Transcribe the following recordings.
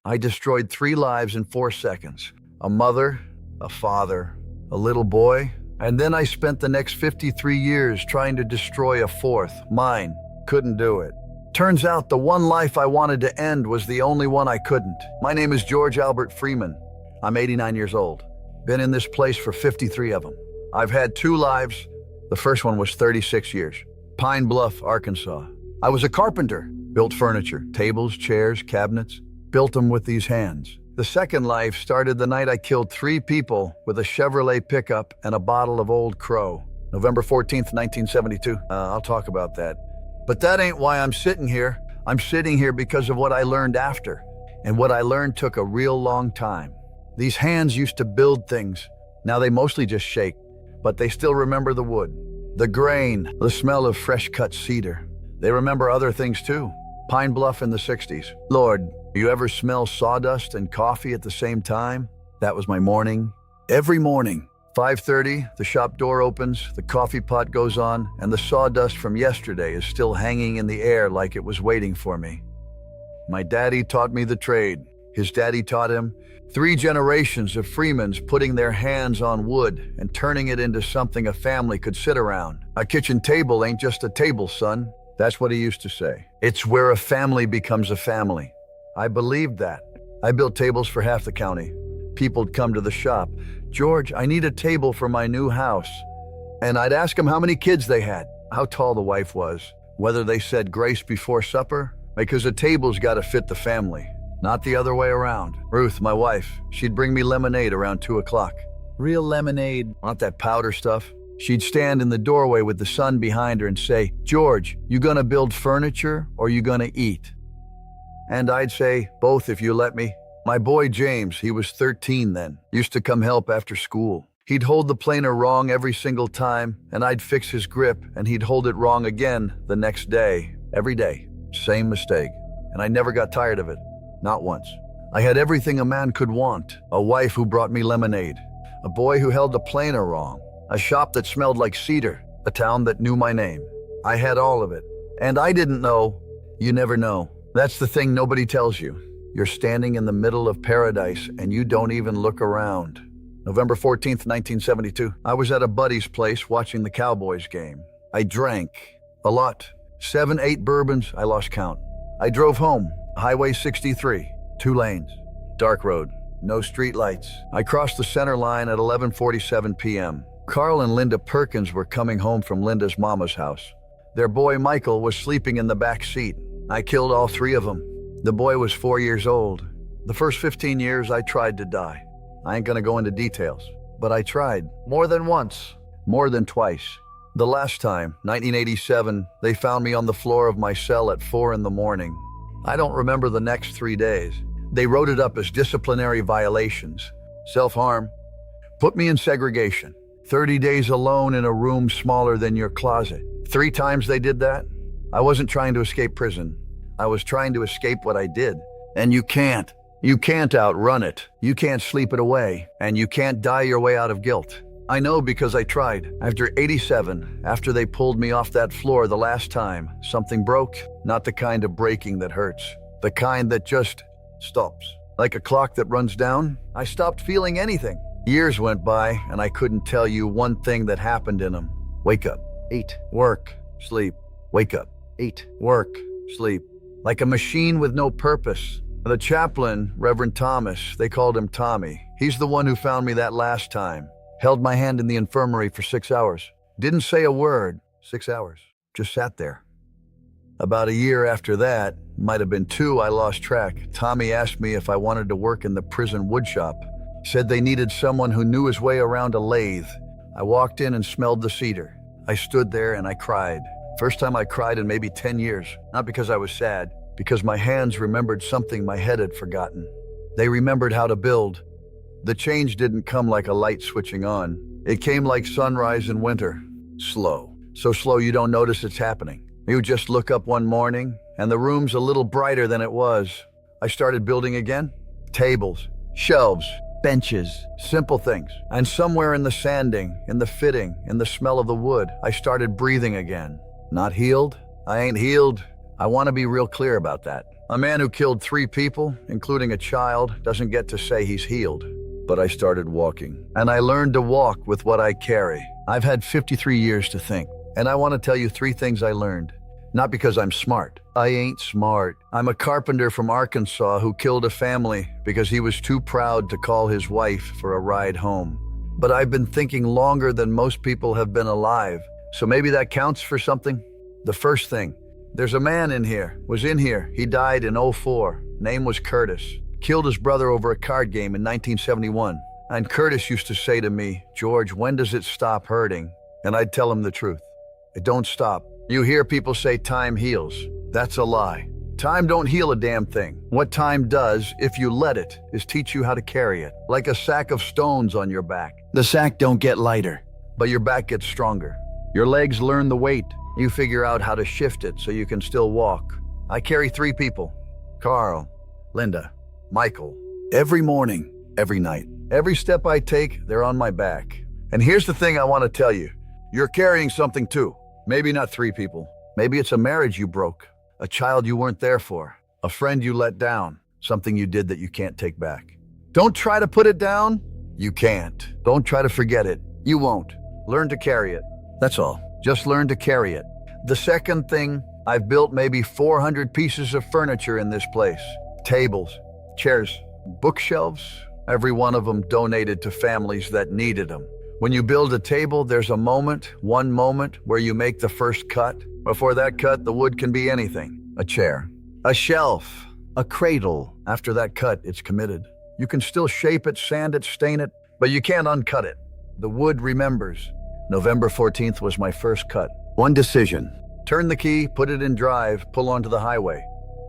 I destroyed 3 lives in 4 seconds. A mother, a father, a little boy, and then I spent the next 53 years trying to destroy a 4th, mine. Couldn't do it. Turns out the one life I wanted to end was the only one I couldn't. My name is George Freeman. I'm 89 years old. Been in this place for 53 of them. I've had 2 lives. The first one was 36 years. Pine Bluff, Arkansas. I was a carpenter. Built furniture, tables, chairs, cabinets. Built them with these hands. The second life started the night I killed 3 people with a Chevrolet pickup and a bottle of Old Crow. November 14th, 1972. I'll talk about that. But that ain't why I'm sitting here. I'm sitting here because of what I learned after. And what I learned took a real long time. These hands used to build things. Now they mostly just shake. But they still remember the wood, the grain, the smell of fresh-cut cedar. They remember other things too. Pine Bluff in the 60s. Lord, you ever smell sawdust and coffee at the same time? That was my morning. Every morning. 5:30, the shop door opens, the coffee pot goes on, and the sawdust from yesterday is still hanging in the air like it was waiting for me. My daddy taught me the trade. His daddy taught him. 3 generations of Freemans putting their hands on wood and turning it into something a family could sit around. A kitchen table ain't just a table, son. That's what he used to say. It's where a family becomes a family. I believed that. I built tables for half the county. People'd come to the shop. George, I need a table for my new house. And I'd ask them how many kids they had, how tall the wife was, whether they said grace before supper, because a table's got to fit the family, not the other way around. Ruth, my wife, she'd bring me lemonade around 2 o'clock. Real lemonade, not that powder stuff. She'd stand in the doorway with the sun behind her and say, George, you gonna build furniture or you gonna eat? And I'd say, both if you let me. My boy James, he was 13 then, used to come help after school. He'd hold the planer wrong every single time, and I'd fix his grip, and he'd hold it wrong again the next day. Every day. Same mistake. And I never got tired of it. Not once. I had everything a man could want. A wife who brought me lemonade. A boy who held the planer wrong. A shop that smelled like cedar. A town that knew my name. I had all of it. And I didn't know. You never know. That's the thing nobody tells you. You're standing in the middle of paradise and you don't even look around. November 14th, 1972. I was at a buddy's place watching the Cowboys game. I drank. A lot. 7, 8 bourbons, I lost count. I drove home. Highway 63. 2 lanes. Dark road. No street lights. I crossed the center line at 11:47 p.m. Carl and Linda Perkins were coming home from Linda's mama's house. Their boy Michael was sleeping in the back seat. I killed all 3 of them. The boy was 4 years old. The first 15 years, I tried to die. I ain't gonna go into details, but I tried. More than once. More than twice. The last time, 1987, they found me on the floor of my cell at 4 in the morning. I don't remember the next 3 days. They wrote it up as disciplinary violations. Self-harm. Put me in segregation. 30 days alone in a room smaller than your closet. 3 times they did that. I wasn't trying to escape prison. I was trying to escape what I did. And you can't. You can't outrun it. You can't sleep it away. And you can't die your way out of guilt. I know because I tried. After 87, after they pulled me off that floor the last time, something broke. Not the kind of breaking that hurts. The kind that just stops. Like a clock that runs down, I stopped feeling anything. Years went by and I couldn't tell you one thing that happened in them. Wake up. Eat. Work. Sleep. Wake up. Eat. Work. Sleep. Like a machine with no purpose. The chaplain, Reverend Tommy, they called him Tommy. He's the one who found me that last time. Held my hand in the infirmary for 6 hours. Didn't say a word. 6 hours. Just sat there. About a year after that, might have been 2, I lost track. Tommy asked me if I wanted to work in the prison woodshop. Said they needed someone who knew his way around a lathe. I walked in and smelled the cedar. I stood there and I cried. First time I cried in maybe 10 years. Not because I was sad, because my hands remembered something my head had forgotten. They remembered how to build. The change didn't come like a light switching on. It came like sunrise in winter. Slow. So slow you don't notice it's happening. You just look up one morning, and the room's a little brighter than it was. I started building again. Tables, shelves, benches, simple things. And somewhere in the sanding, in the fitting, in the smell of the wood, I started breathing again. Not healed. I ain't healed. I want to be real clear about that. A man who killed 3 people, including a child, doesn't get to say he's healed. But I started walking, and I learned to walk with what I carry. I've had 53 years to think, and I want to tell you 3 things I learned. Not because I'm smart. I ain't smart. I'm a carpenter from Arkansas who killed a family because he was too proud to call his wife for a ride home. But I've been thinking longer than most people have been alive, so maybe that counts for something. The first thing, there's a man was in here. He died in '04. Name was Curtis. Killed his brother over a card game in 1971. And Curtis used to say to me, "George, when does it stop hurting?" And I'd tell him the truth. It don't stop. You hear people say time heals. That's a lie. Time don't heal a damn thing. What time does, if you let it, is teach you how to carry it. Like a sack of stones on your back. The sack don't get lighter, but your back gets stronger. Your legs learn the weight. You figure out how to shift it so you can still walk. I carry 3 people. Carl, Linda, Michael. Every morning, every night. Every step I take, they're on my back. And here's the thing I want to tell you. You're carrying something too. Maybe not 3 people. Maybe it's a marriage you broke, a child you weren't there for, a friend you let down, something you did that you can't take back. Don't try to put it down. You can't. Don't try to forget it. You won't. Learn to carry it. That's all. Just learn to carry it. The second thing, I've built maybe 400 pieces of furniture in this place. Tables, chairs, bookshelves, every one of them donated to families that needed them. When you build a table, there's one moment where you make the first cut. Before that cut, the wood can be anything. A chair, a shelf, a cradle. After that cut, it's committed. You can still shape it, sand it, stain it, but you can't uncut it. The wood remembers. November 14th was my first cut. One decision. Turn the key, put it in drive, pull onto the highway.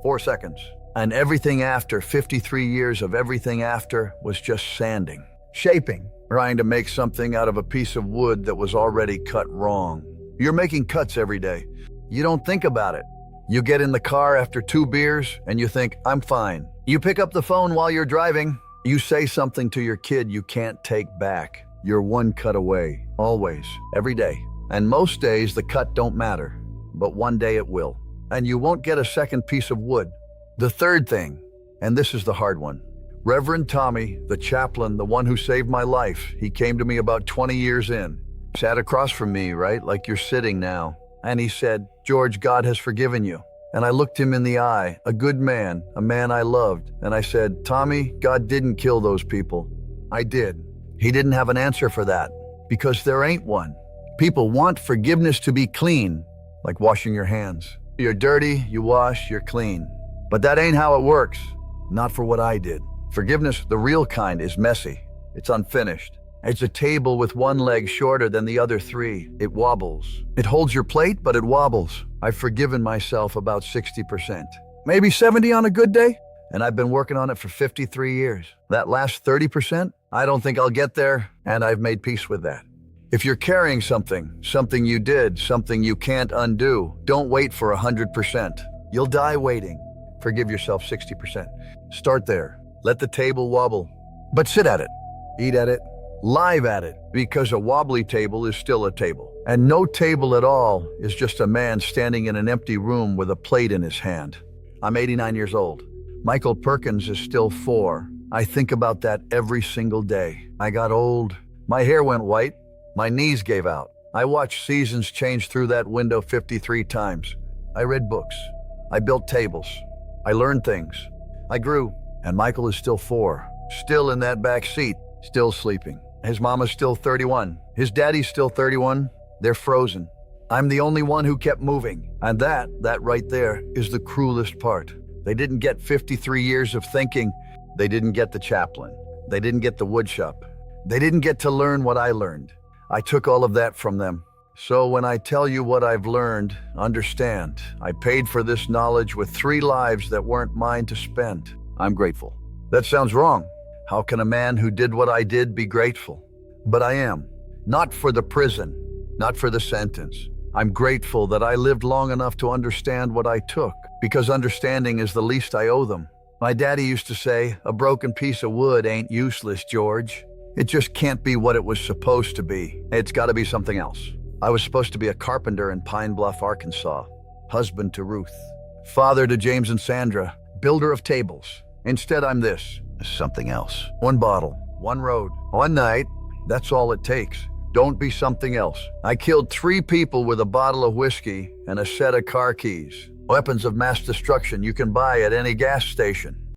4 seconds. And everything after, 53 years of everything after, was just sanding. Shaping. Trying to make something out of a piece of wood that was already cut wrong. You're making cuts every day. You don't think about it. You get in the car after 2 beers and you think, I'm fine. You pick up the phone while you're driving. You say something to your kid you can't take back. You're 1 cut away, always, every day. And most days the cut don't matter, but one day it will. And you won't get a second piece of wood. The third thing, and this is the hard one. Reverend Tommy, the chaplain, the one who saved my life, he came to me about 20 years in. Sat across from me, right, like you're sitting now. And he said, "George, God has forgiven you." And I looked him in the eye, a good man, a man I loved. And I said, "Tommy, God didn't kill those people." I did. He didn't have an answer for that, because there ain't one. People want forgiveness to be clean, like washing your hands. You're dirty, you wash, you're clean. But that ain't how it works. Not for what I did. Forgiveness, the real kind, is messy. It's unfinished. It's a table with 1 leg shorter than the other 3. It wobbles. It holds your plate, but it wobbles. I've forgiven myself about 60%. Maybe 70 on a good day. And I've been working on it for 53 years. That last 30%, I don't think I'll get there, and I've made peace with that. If you're carrying something you did, something you can't undo, don't wait for 100%. You'll die waiting. Forgive yourself 60%. Start there. Let the table wobble. But sit at it. Eat at it. Live at it. Because a wobbly table is still a table. And no table at all is just a man standing in an empty room with a plate in his hand. I'm 89 years old. Michael Perkins is still 4. I think about that every single day. I got old. My hair went white. My knees gave out. I watched seasons change through that window 53 times. I read books. I built tables. I learned things. I grew. And Michael is still 4. Still in that back seat. Still sleeping. His mama's still 31. His daddy's still 31. They're frozen. I'm the only one who kept moving. And that right there is the cruelest part. They didn't get 53 years of thinking. They didn't get the chaplain. They didn't get the woodshop. They didn't get to learn what I learned. I took all of that from them. So when I tell you what I've learned, understand, I paid for this knowledge with 3 lives that weren't mine to spend. I'm grateful. That sounds wrong. How can a man who did what I did be grateful? But I am. Not for the prison, not for the sentence. I'm grateful that I lived long enough to understand what I took, because understanding is the least I owe them. My daddy used to say, "A broken piece of wood ain't useless, George. It just can't be what it was supposed to be. It's got to be something else." I was supposed to be a carpenter in Pine Bluff, Arkansas, husband to Ruth, Father to James and Sandra, builder of tables. Instead, I'm this, something else. One bottle, one road, one night. That's all it takes. Don't be something else. I killed 3 people with a bottle of whiskey and a set of car keys. Weapons of mass destruction you can buy at any gas station.